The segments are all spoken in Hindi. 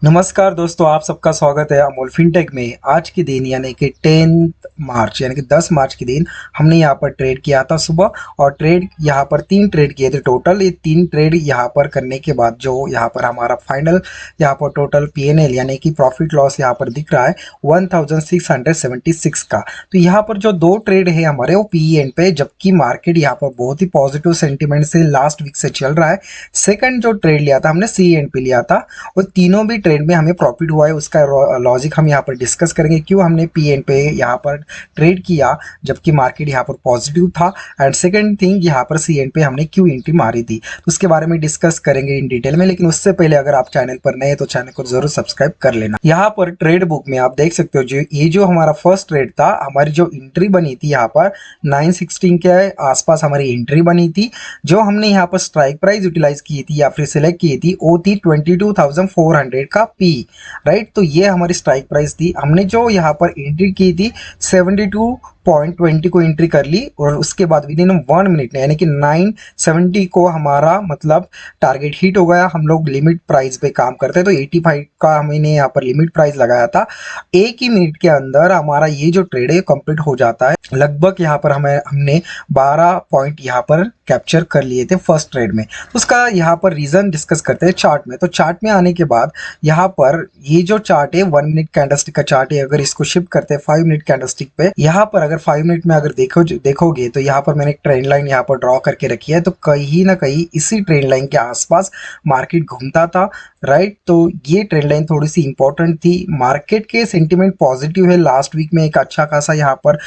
नमस्कार दोस्तों, आप सबका स्वागत है अमोल फिनटेक में। आज के दिन यानी कि 10 मार्च यानी कि 10 मार्च के दिन हमने यहाँ पर ट्रेड किया था सुबह। और ट्रेड यहाँ पर 3 ट्रेड किए थे टोटल। ये 3 ट्रेड यहाँ पर करने के बाद जो यहाँ पर हमारा फाइनल यहाँ पर टोटल पीएनएल यानी कि प्रॉफिट लॉस यहाँ पर दिख रहा है 1676 का। तो यहाँ पर जो 2 ट्रेड है हमारे वो पी एंड पे, जबकि मार्केट यहाँ पर बहुत ही पॉजिटिव सेंटिमेंट से लास्ट वीक से चल रहा है। सेकंड जो ट्रेड लिया था हमने सी एंड पे लिया था, और तीनों भी ट्रेड में हमें प्रॉफिट हुआ है। उसका लॉजिक हम यहाँ पर डिस्कस करेंगे, क्यों हमने पी एंड पे यहाँ पर ट्रेड किया जबकि मार्केट यहाँ पर पॉजिटिव था। एंड सेकंड थिंग, यहाँ पर सी एंड पे हमने क्यों एंट्री मारी थी, तो उसके बारे में डिस्कस करेंगे इन डिटेल में। लेकिन उससे पहले अगर आप चैनल पर नए हैं तो चैनल को जरूर सब्सक्राइब कर लेना। यहाँ पर ट्रेड बुक में आप देख सकते हो जो हमारा फर्स्ट ट्रेड था, हमारी जो एंट्री बनी थी यहाँ पर 916 के आसपास हमारी एंट्री बनी थी। जो हमने यहाँ पर स्ट्राइक प्राइस यूटिलाइज की थी या फिर सिलेक्ट की थी वो थी 22,400 का पी, राइट। तो ये हमारी स्ट्राइक प्राइस थी। हमने जो यहाँ पर एंट्री की थी 72.20 को एंट्री कर ली, और उसके बाद विद इन 1 मिनट यानी कि 970 को हमारा मतलब टारगेट हिट हो गया। हम लोग लिमिट प्राइस पे काम करते हैं, तो 85 का हमने यहाँ पर लिमिट प्राइस लगाया था। एक ही मिनट के अंदर हमारा ये जो ट्रेड है कंप्लीट हो जाता है। लगभग यहाँ पर हमने 12 पॉइंट यहाँ पर कैप्चर कर लिए थे फर्स्ट ट्रेड में। तो उसका यहाँ पर रीजन डिस्कस करते हैं चार्ट में। तो चार्ट में आने के बाद यहाँ पर ये जो चार्ट है 1 मिनट कैंडलस्टिक का चार्ट है। अगर इसको शिफ्ट करते हैं 5 मिनट कैंडलस्टिक पे, यहाँ पर अगर 5 मिनट में अगर देखोगे तो यहाँ पर मैंने एक ट्रेंड लाइन यहाँ पर ड्रॉ करके रखी है। तो कहीं ना कहीं इसी ट्रेंड लाइन के आसपास मार्केट घूमता था, राइट। तो ये ट्रेंड लाइन थोड़ी सी इंपॉर्टेंट थी। मार्केट के सेंटिमेंट पॉजिटिव है। लास्ट वीक में एक अच्छा खासा यहाँ पर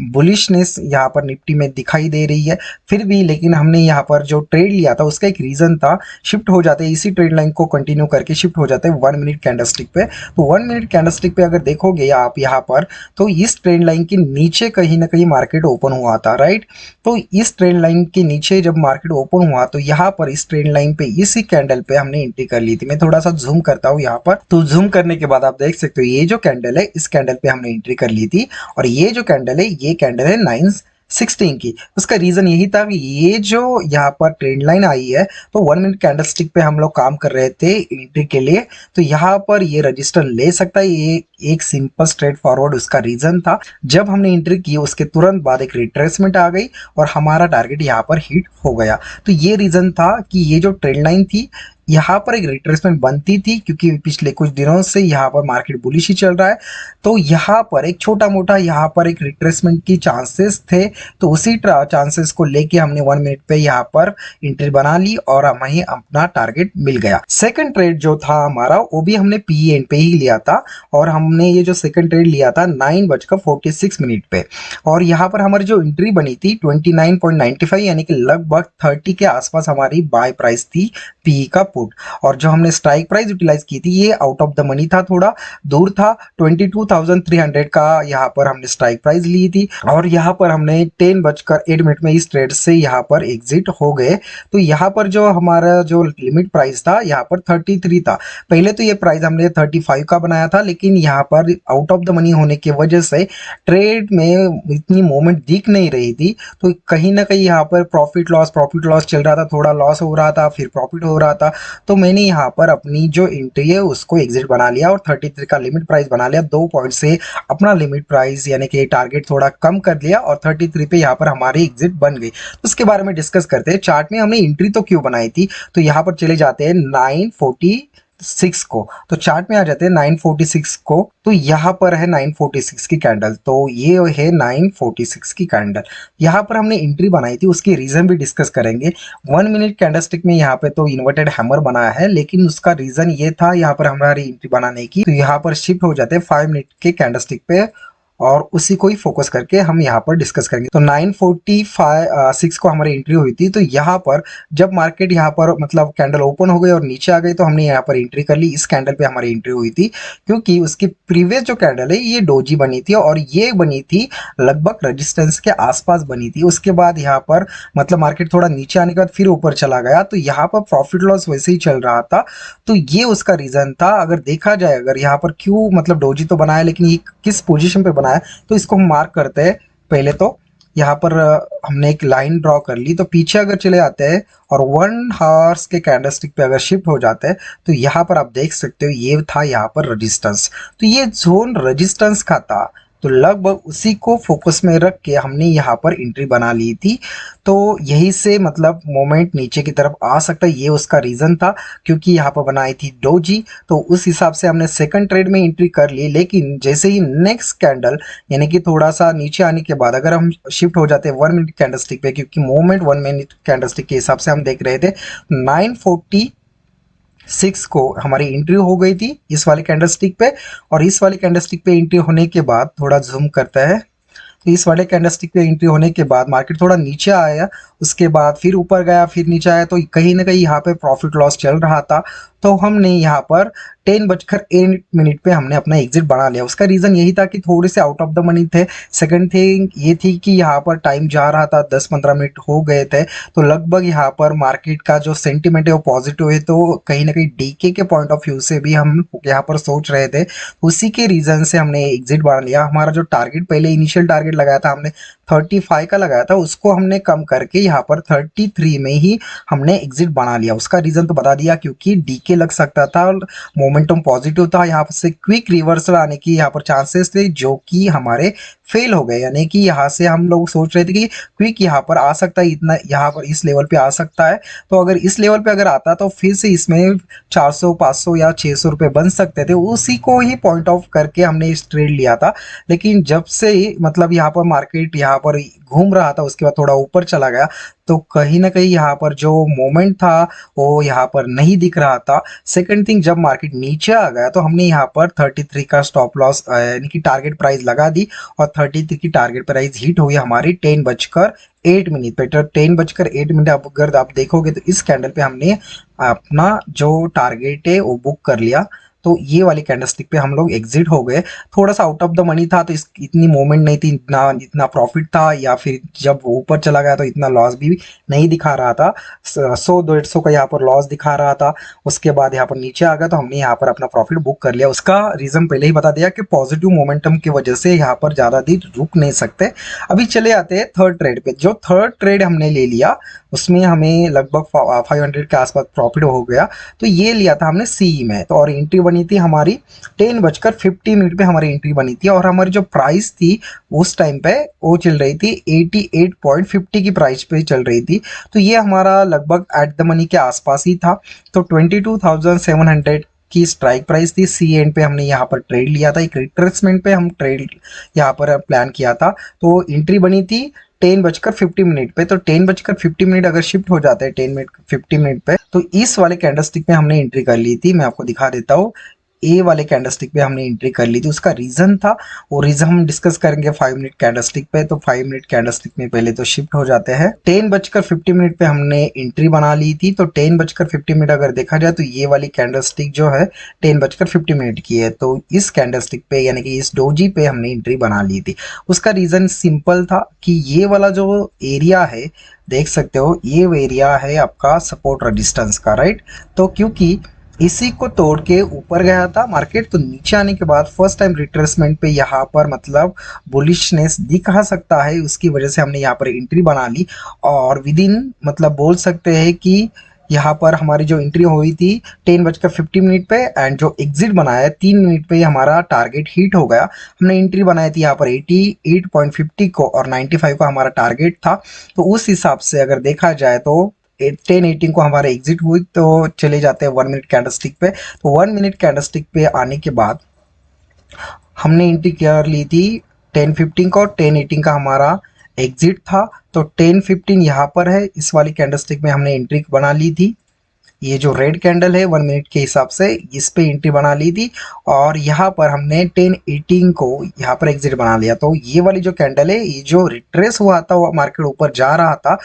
बुलिशनेस यहाँ पर निफ्टी में दिखाई दे रही है फिर भी, लेकिन हमने यहाँ पर जो ट्रेड लिया था उसका एक रीजन था। शिफ्ट हो जाते इसी ट्रेड लाइन को कंटिन्यू करके शिफ्ट हो जाते हैं 1 मिनट कैंडलस्टिक पे। तो 1 मिनट कैंडलस्टिक पे अगर देखोगे आप यहाँ पर, तो इस ट्रेंड लाइन के नीचे कहीं ना कहीं मार्केट ओपन हुआ था, राइट। तो इस ट्रेंड लाइन के नीचे जब मार्केट ओपन हुआ तो यहाँ पर इस ट्रेंड लाइन पे इसी कैंडल पे हमने एंट्री कर ली थी। मैं थोड़ा सा जूम करता हूँ यहाँ पर। तो जूम करने के बाद आप देख सकते हो ये जो कैंडल है इस कैंडल पे हमने एंट्री कर ली थी, और ये जो कैंडल है ये कैंडल है 916 की। उसका रीजन यही था कि ये जो यहाँ पर ट्रेंड लाइन आई है, तो 1 मिनट कैंडलस्टिक पे हम लोग काम कर रहे थे एंट्री के लिए। तो यहाँ पर ये रजिस्टर ले सकता है, ये एक सिंपल स्ट्रेट फॉरवर्ड उसका रीजन था। जब हमने एंट्री की उसके तुरंत बाद एक रिट्रेसमेंट आ गई और हमारा टारगेट यहाँ पर हिट हो गया। तो ये रीजन था कि ये जो ट्रेंड लाइन थी यहाँ पर एक रिट्रेसमेंट बनती थी, क्योंकि पिछले कुछ दिनों से यहाँ पर मार्केट बुलिश ही चल रहा है। तो यहाँ पर एक छोटा मोटा यहाँ पर एक रिट्रेसमेंट की चांसेस थे। तो उसी चांसेस को लेके हमने 1 मिनट पे यहाँ पर एंट्री बना ली और हमें अपना टारगेट मिल गया। सेकंड ट्रेड जो था हमारा वो भी हमने पी एंड पे ही लिया था, और हमने ये जो सेकंड ट्रेड लिया था 9:46 पे। और यहाँ पर हमारी जो एंट्री बनी थी 29.95 यानी कि लगभग 30 के आसपास हमारी बाय प्राइस थी पी का पुट। और जो हमने स्ट्राइक प्राइस यूटिलाइज की थी ये आउट ऑफ द मनी था, थोड़ा दूर था। 22,300 का यहाँ पर हमने स्ट्राइक प्राइस ली थी, और यहाँ पर हमने 10:08 में इस ट्रेड से यहाँ पर एग्जिट हो गए। तो यहाँ पर जो हमारा जो लिमिट प्राइस था यहाँ पर 33 था। पहले तो ये प्राइस हमने 35 का बनाया था, लेकिन यहाँ पर आउट ऑफ द मनी होने की वजह से ट्रेड में इतनी मूवमेंट दिख नहीं रही थी। तो कहीं ना कहीं यहाँ पर प्रॉफिट लॉस चल रहा था, थोड़ा लॉस हो रहा था फिर प्रॉफिट हो रहा था। तो मैंने यहाँ पर अपनी जो एंट्री है उसको एग्जिट बना लिया और 33 का लिमिट प्राइस बना लिया। 2 पॉइंट से अपना लिमिट प्राइस यानी कि टारगेट थोड़ा कम कर लिया, और 33 पे यहाँ पर हमारी एग्जिट बन गई। तो उसके बारे में डिस्कस करते हैं। चार्ट में हमने एंट्री तो क्यों बनाई थी, तो यहाँ पर चले जाते हैं 946 को। तो चार्ट में आ जाते हैं 946 को। तो यहाँ पर है 946 की कैंडल, तो ये है 946 की कैंडल। यहाँ पर हमने एंट्री बनाई थी, उसकी रीजन भी डिस्कस करेंगे। 1 मिनट कैंडलस्टिक में यहाँ पे तो इन्वर्टेड हैमर बनाया है, लेकिन उसका रीजन ये था यहाँ पर हमारी एंट्री बनाने की। तो यहाँ पर शिफ्ट हो जाते हैं 5 मिनट के कैंडलस्टिक पे, और उसी को ही फोकस करके हम यहाँ पर डिस्कस करेंगे। तो 946 को हमारी एंट्री हुई थी। तो यहाँ पर जब मार्केट यहाँ पर मतलब कैंडल ओपन हो गई और नीचे आ गई, तो हमने यहाँ पर एंट्री कर ली। इस कैंडल पे हमारी एंट्री हुई थी, क्योंकि उसकी प्रीवियस जो कैंडल है ये डोजी बनी थी, और ये बनी थी लगभग रेजिस्टेंस के आसपास बनी थी। उसके बाद यहाँ पर मतलब मार्केट थोड़ा नीचे आने के बाद फिर ऊपर चला गया, तो यहाँ पर प्रॉफिट लॉस वैसे ही चल रहा था। तो ये उसका रीजन था। अगर देखा जाए, अगर यहाँ पर क्यों मतलब डोजी तो बनाया, लेकिन ये किस पोजीशन पे बनाया, तो इसको हम मार्क करते हैं पहले तो। यहाँ पर हमने एक लाइन ड्रॉ कर ली, तो पीछे अगर चले जाते हैं और 1 आवर्स के कैंडलस्टिक पे अगर शिफ्ट हो जाते हैं तो यहाँ पर आप देख सकते हो ये था यहाँ पर रेजिस्टेंस। तो ये जोन रेजिस्टेंस का था, तो लगभग उसी को फोकस में रख के हमने यहाँ पर एंट्री बना ली थी। तो यही से मतलब मोमेंट नीचे की तरफ आ सकता है, ये उसका रीज़न था, क्योंकि यहाँ पर बनाई थी डोजी। तो उस हिसाब से हमने सेकंड ट्रेड में एंट्री कर ली। लेकिन जैसे ही नेक्स्ट कैंडल यानी कि थोड़ा सा नीचे आने के बाद अगर हम शिफ्ट हो जाते हैं 1 मिनट कैंडलस्टिक पे, क्योंकि मूवमेंट 1 मिनट कैंडलस्टिक के हिसाब से हम देख रहे थे 946 को हमारी एंट्री हो गई थी इस वाले कैंडलस्टिक पे। और इस वाले कैंडलस्टिक पे एंट्री होने के बाद थोड़ा जूम करता है, तो इस वाले कैंडलस्टिक पे एंट्री होने के बाद मार्केट थोड़ा नीचे आया, उसके बाद फिर ऊपर गया, फिर नीचे आया, तो कहीं ना कहीं यहाँ पे प्रॉफिट लॉस चल रहा था। तो हमने यहाँ पर 10:08 पे हमने अपना एग्जिट बना लिया। उसका रीज़न यही था कि थोड़े से आउट ऑफ द मनी थे। सेकंड थिंग ये थी कि यहाँ पर टाइम जा रहा था, 10-15 मिनट हो गए थे, तो लगभग यहाँ पर मार्केट का जो सेंटिमेंट है वो पॉजिटिव है, तो कहीं ना कहीं डीके के पॉइंट ऑफ व्यू से भी हम यहाँ पर सोच रहे थे। उसी के रीज़न से हमने एग्जिट बना लिया। हमारा जो टारगेट पहले इनिशियल टारगेट लगाया था हमने 35 का लगाया था, उसको हमने कम करके यहाँ पर 33 में ही हमने एग्जिट बना लिया। उसका रीज़न तो बता दिया, क्योंकि डीके लग सकता था, मोमेंटम पॉजिटिव था, यहाँ से क्विक रिवर्सल आने की यहाँ पर चांसेस थे, जो कि हमारे फेल हो गए। यानी कि यहाँ से हम लोग सोच रहे थे कि क्विक यहाँ पर आ सकता है, इतना यहाँ पर इस लेवल पे आ सकता है। तो अगर इस लेवल पे अगर आता तो फिर से इसमें 400 500 या 600 रुपये बन सकते थे, उसी को ही पॉइंट ऑफ करके हमने इस ट्रेड लिया था। लेकिन जब से मतलब यहाँ पर मार्केट यहाँ पर घूम रहा था, उसके बाद थोड़ा ऊपर चला गया, तो कहीं ना कहीं यहाँ पर जो मोमेंट था वो यहाँ पर नहीं दिख रहा था। सेकंड थिंग, जब मार्केट नीचे आ गया तो हमने यहाँ पर 33 का स्टॉप लॉस यानी कि टारगेट प्राइस लगा दी, और 33 की टारगेट प्राइस हिट हुई हमारी 10:08 पे। तो 10:08 अब अगर आप देखोगे तो इस कैंडल पे हमने अपना जो टारगेट है वो बुक कर लिया। तो ये वाली कैंडलस्टिक पे हम लोग एग्जिट हो गए। थोड़ा सा आउट ऑफ द मनी था, तो इस इतनी मूवमेंट नहीं थी, इतना इतना प्रॉफिट था, या फिर जब वो ऊपर चला गया तो इतना लॉस भी नहीं दिखा रहा था। 100-150 का यहाँ पर लॉस दिखा रहा था। उसके बाद यहाँ पर नीचे आ गया तो हमने यहाँ पर अपना प्रॉफिट बुक कर लिया। उसका रीज़न पहले ही बता दिया कि पॉजिटिव मोमेंटम की वजह से यहाँ पर ज़्यादा देर रुक नहीं सकते। अभी चले आते हैं थर्ड ट्रेड पे। जो थर्ड ट्रेड हमने ले लिया उसमें हमें लगभग 500 के आसपास प्रॉफिट हो गया। तो ये लिया था हमने सी में, तो और एंट्री बनी थी हमारी 10:50 पे हमारी एंट्री बनी थी, और हमारी जो प्राइस थी उस टाइम पे वो चल रही थी 88.50 की प्राइस पे चल रही थी। तो ये हमारा लगभग एट द मनी के आसपास ही था। तो 22,700 की स्ट्राइक प्राइस थी। सी एंड पे हमने यहाँ पर ट्रेड लिया था, एक रिट्रेसमेंट पे हम ट्रेड यहाँ पर प्लान किया था। तो एंट्री बनी थी 10:50 पे। तो 10:50 अगर शिफ्ट हो जाते हैं 10:50 पे, तो इस वाले कैंडलस्टिक में हमने एंट्री कर ली थी। मैं आपको दिखा देता हूँ, ए वाले कैंडलस्टिक पे हमने एंट्री कर ली थी। उसका रीज़न था, वो रीज़न हम डिस्कस करेंगे 5 मिनट कैंडलस्टिक पे। तो 5 मिनट कैंडलस्टिक में पहले तो शिफ्ट हो जाते हैं। 10:50 पे हमने एंट्री बना ली थी। तो 10:50 अगर देखा जाए तो ये वाली कैंडलस्टिक जो है 10:50 की है। तो इस कैंडलस्टिक पे यानी कि इस डोजी पे हमने एंट्री बना ली थी। उसका रीज़न सिंपल था कि ये वाला जो एरिया है देख सकते हो, ये एरिया है आपका सपोर्ट रेजिस्टेंस का, राइट। तो क्योंकि इसी को तोड़ के ऊपर गया था मार्केट, तो नीचे आने के बाद फर्स्ट टाइम रिट्रेसमेंट पे यहाँ पर मतलब बुलिशनेस दिखा सकता है, उसकी वजह से हमने यहाँ पर एंट्री बना ली। और विद इन मतलब बोल सकते हैं कि यहाँ पर हमारी जो एंट्री हुई थी 10:50 पे, एंड जो एग्जिट बनाया 3 मिनट पे ही हमारा टारगेट हिट हो गया। हमने एंट्री बनाई थी यहाँ पर 88.50 को, और 95 का हमारा टारगेट था। तो उस हिसाब से अगर देखा जाए तो 10:18 को हमारा एग्जिट हुई। तो चले जाते हैं 1 मिनट कैंडलस्टिक पे। तो 1 मिनट कैंडलस्टिक पे आने के बाद हमने एंट्री कर ली थी 10:15 का, और 10:18 का हमारा एग्जिट था। तो 10:15 यहाँ पर है, इस वाली कैंडलस्टिक में हमने एंट्री बना ली थी। ये जो रेड कैंडल है 1 मिनट के हिसाब से इस पे एंट्री बना ली थी, और यहाँ पर हमने 10:18 को यहाँ पर एग्जिट बना लिया। तो ये वाली जो कैंडल है, ये जो रिट्रेस हुआ था वो मार्केट ऊपर जा रहा था,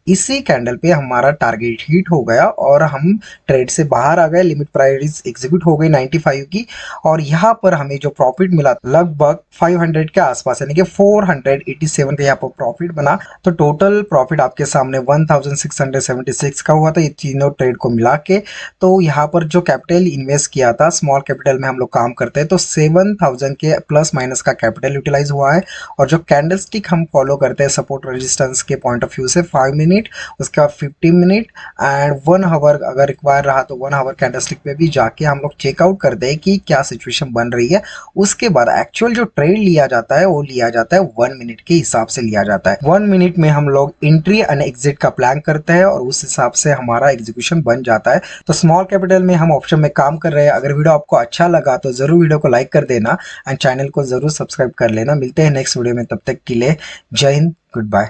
इसी कैंडल पे हमारा टारगेट हिट हो गया और हम ट्रेड से बाहर आ गए। लिमिट प्राइस एग्जीक्यूट हो गई 95 की और यहाँ पर हमें जो प्रॉफिट मिला लगभग 500 के आसपास, यानी कि 487 का यहाँ पर प्रॉफिट बना। तो टोटल प्रॉफिट आपके सामने 1676 का हुआ था ये तीनों ट्रेड को मिला के। तो यहाँ पर जो कैपिटल इन्वेस्ट किया था, स्मॉल कैपिटल में हम लोग काम करते हैं, तो 7000 के प्लस माइनस का कैपिटल यूटिलाइज हुआ है। और जो कैंडल स्टिक हम फॉलो करते हैं सपोर्ट रेजिस्टेंस के पॉइंट ऑफ व्यू से 5 मिनट, उसके बाद 50 मिनट एंड 1 आवर अगर रिक्वायर रहा तो 1 आवर कैंडल स्टिक पे भी जाके हम लोग चेकआउट करते हैं कि क्या सिचुएशन बन रही है। उसके बाद एक्चुअल जो ट्रेड लिया जाता है वो लिया जाता है 1 मिनट के हिसाब से लिया जाता है। 1 मिनट में हम लोग एंट्री एंड एग्जिट का प्लान करते हैं और उस हिसाब से हमारा एग्जीक्यूशन बन जाता है। तो स्मॉल कैपिटल में हम ऑप्शन में काम कर रहे हैं। अगर वीडियो आपको अच्छा लगा तो जरूर वीडियो को लाइक कर देना एंड चैनल को जरूर सब्सक्राइब कर लेना। मिलते हैं नेक्स्ट वीडियो में, तब तक के लिए जय हिंद, गुड बाय।